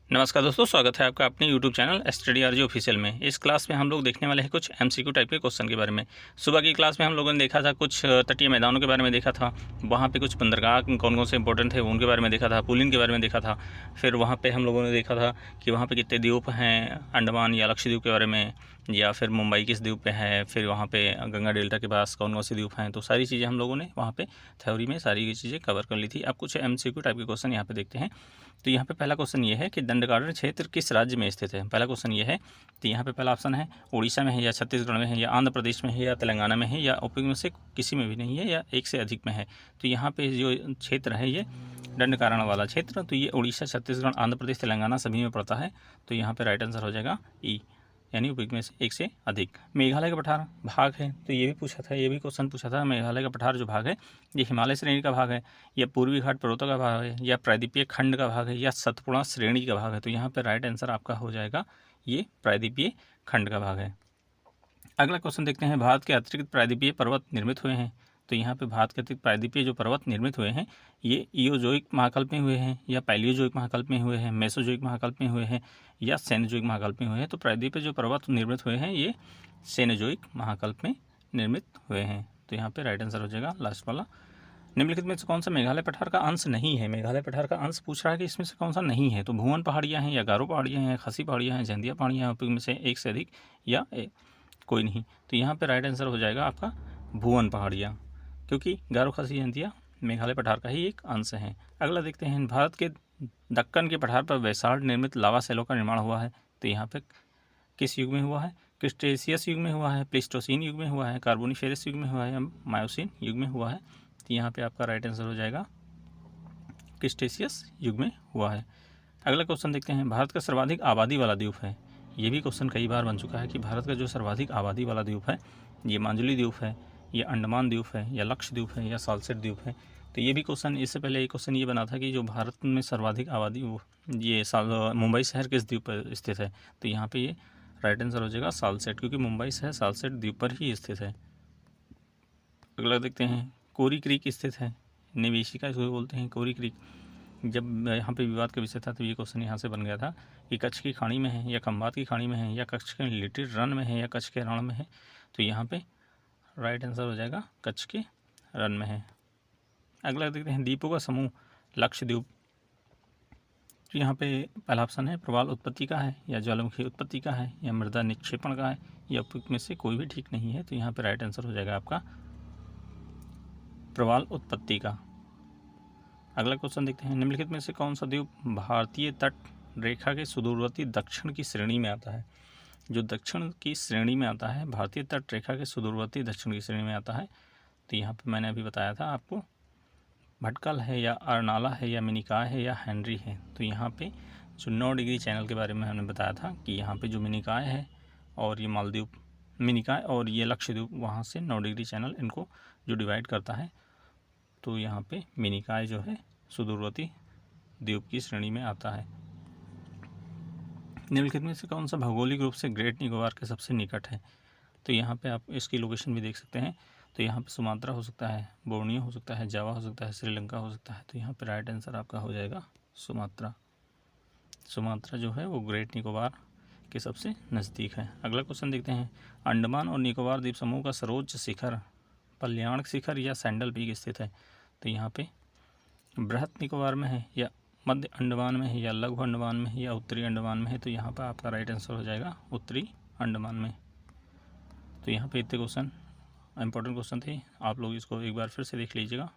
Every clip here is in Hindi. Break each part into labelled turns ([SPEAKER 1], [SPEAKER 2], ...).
[SPEAKER 1] नमस्कार दोस्तों, स्वागत है आपका अपने YouTube channel study RJ official में। इस क्लास में हम लोग देखने वाले हैं कुछ MCQ टाइप के क्वेश्चन के बारे में। सुबह की क्लास में हम लोगों ने देखा था कुछ तटीय मैदानों के बारे में देखा था, वहाँ पे कुछ बंदरगाह कौन कौन से इंपॉर्टेंट थे उनके बारे में देखा था, पुलिन के बारे में देखा था। फिर वहाँ पर हम लोगों ने देखा था कि वहाँ पर कितने द्वीप हैं, अंडमान या लक्षद्वीप के बारे में, या फिर मुंबई किस द्वीप पे है, फिर वहाँ पे गंगा डेल्टा के पास कौन कौन से द्वीप हैं। तो सारी चीज़ें हम लोगों ने वहाँ पे थ्योरी में सारी चीज़ें कवर कर ली थी। अब कुछ MCQ टाइप के क्वेश्चन यहाँ पे देखते हैं। तो यहाँ पे पहला क्वेश्चन ये है कि दंडकारण्य क्षेत्र किस राज्य में स्थित है। पहला क्वेश्चन ये है। तो यहाँ पे पहला ऑप्शन है उड़ीसा में है, या छत्तीसगढ़ में है, या आंध्र प्रदेश में है, या तेलंगाना में है, या उपयुक्त में से किसी में भी नहीं है, या एक से अधिक में है। तो यहाँ पे जो क्षेत्र है ये दंडकारण्य वाला क्षेत्र, तो ये उड़ीसा, छत्तीसगढ़, आंध्र प्रदेश, तेलंगाना सभी में पड़ता है। तो यहाँ पे राइट आंसर हो जाएगा ई, यानी उपयुक्त में से एक से अधिक। मेघालय का पठार भाग है, तो ये भी पूछा था, ये भी क्वेश्चन पूछा था। मेघालय का पठार जो भाग है ये हिमालय श्रेणी का भाग है, या पूर्वी घाट पर्वतों का भाग है, या प्रायद्वीपीय खंड का भाग है, या सतपुड़ा श्रेणी का भाग है। तो यहाँ पर राइट आंसर आपका हो जाएगा ये प्रायद्वीपीय खंड का भाग है। अगला क्वेश्चन देखते हैं, भारत के अतिरिक्त प्रायद्वीपीय पर्वत निर्मित हुए हैं। तो यहाँ पे भारत के अतिरिक्त प्रायद्वीपीय जो पर्वत निर्मित हुए हैं ये इयोजोइक महाकल्प में हुए हैं, या पैलियोजोइक महाकल्प में हुए हैं, मेसोजोइक महाकल्प में हुए हैं, या सेनोजोइक महाकल्प में हुए हैं। तो प्रायद्वीपीय जो पर्वत निर्मित हुए हैं ये सेनोजोइक महाकल्प में निर्मित हुए हैं। तो यहाँ पे राइट आंसर हो जाएगा लास्ट वाला। निम्नलिखित में से कौन सा मेघालय पठार का अंश नहीं है। मेघालय पठार का अंश पूछ रहा है कि इसमें से कौन सा नहीं है। तो भुवन पहाड़ियाँ हैं, या गारो पहाड़ियाँ हैं, या खसी पहाड़ियाँ हैं, जंदिया पहाड़ियाँ हैं, उपयुक्त में से एक से अधिक या कोई नहीं। तो यहाँ पे राइट आंसर हो जाएगा आपका भुवन पहाड़ियाँ, क्योंकि गारो खासी जयंतिया मेघालय पठार का ही एक अंश है। अगला देखते हैं, भारत के दक्कन के पठार पर बैसाल्ट निर्मित लावा सेलों का निर्माण हुआ है। तो यहाँ पे किस युग में हुआ है। क्रिस्टेशियस युग में हुआ है, प्लीस्टोसीन युग में हुआ है, कार्बोनिफेरस युग में हुआ है, या मायोसीन युग में हुआ है। तो यहाँ पे आपका राइट आंसर हो जाएगा क्रिस्टेशियस युग में हुआ है। अगला क्वेश्चन देखते हैं, भारत का सर्वाधिक आबादी वाला द्वीप है। ये भी क्वेश्चन कई बार बन चुका है कि भारत का जो सर्वाधिक आबादी वाला द्वीप है ये मांजुली द्वीप है, या अंडमान द्वीप है, या लक्षद्वीप है, या सालसेट द्वीप है। तो ये भी क्वेश्चन, इससे पहले एक क्वेश्चन ये बना था कि जो भारत में सर्वाधिक आबादी ये मुंबई शहर किस द्वीप पर स्थित है। तो यहाँ पे ये राइट आंसर हो जाएगा सालसेट, क्योंकि मुंबई शहर सालसेट द्वीप पर ही स्थित है। अगला देखते हैं, कोरी क्रीक स्थित है। निवेशिका इसको बोलते हैं कोरी क्रीक। जब यहाँ पे विवाद का विषय था तो ये क्वेश्चन यहाँ से बन गया था कि कच्छ की खाड़ी में है, या खंभात की खाड़ी में है, या कच्छ के लिटिल रन में है, या कच्छ के रण में है। तो यहाँ पे राइट आंसर हो जाएगा कच्छ के रन में है। अगला देखते हैं, द्वीपों का समूह लक्षद्वीप। तो यहाँ पे पहला ऑप्शन है प्रवाल उत्पत्ति का है, या ज्वालामुखी उत्पत्ति का है, या मृदा निक्षेपण का है, या उपयुक्त में से कोई भी ठीक नहीं है। तो यहाँ पे राइट आंसर हो जाएगा आपका प्रवाल उत्पत्ति का। अगला क्वेश्चन देखते हैं, निम्नलिखित में से कौन सा द्वीप भारतीय तट रेखा के सुदूरवर्ती दक्षिण की श्रेणी में आता है। जो दक्षिण की श्रेणी में आता है, भारतीय तट रेखा के सुदूरवर्ती दक्षिण की श्रेणी में आता है। तो यहाँ पे मैंने अभी बताया था आपको, भटकल है, या अरनाला है, या मिनिकॉय है, या हेनरी है। तो यहाँ पे जो 9 डिग्री चैनल के बारे में हमने बताया था कि यहाँ पे जो मिनिकॉय है और ये मालदीव, मिनिकॉय और ये लक्षद्वीप, वहाँ से 9 डिग्री चैनल इनको जो डिवाइड करता है। तो यहाँ पे मिनिकॉय जो है सुदूरवर्ती द्वीप की श्रेणी में आता है। निम्नलिखित में से कौन सा भौगोलिक रूप से ग्रेट निकोबार के सबसे निकट है। तो यहाँ पे आप इसकी लोकेशन भी देख सकते हैं। तो यहाँ पे सुमात्रा हो सकता है, बोर्नियो हो सकता है, जावा हो सकता है, श्रीलंका हो सकता है। तो यहाँ पे राइट आंसर आपका हो जाएगा सुमात्रा। सुमात्रा जो है वो ग्रेट निकोबार के सबसे नज़दीक है। अगला क्वेश्चन देखते हैं, अंडमान और निकोबार द्वीप समूह का सर्वोच्च शिखर कल्याण शिखर या सैंडल पीक स्थित है। तो यहाँ पे बृहत निकोबार में है, या मध्य अंडमान में है, या लघु अंडमान में है, या उत्तरी अंडमान में है। तो यहाँ पर आपका राइट आंसर हो जाएगा उत्तरी अंडमान में। तो यहाँ पे इतने क्वेश्चन इंपॉर्टेंट क्वेश्चन थे, आप लोग इसको एक बार फिर से देख लीजिएगा।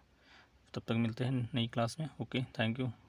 [SPEAKER 1] तब तक मिलते हैं नई क्लास में। Okay, thank you.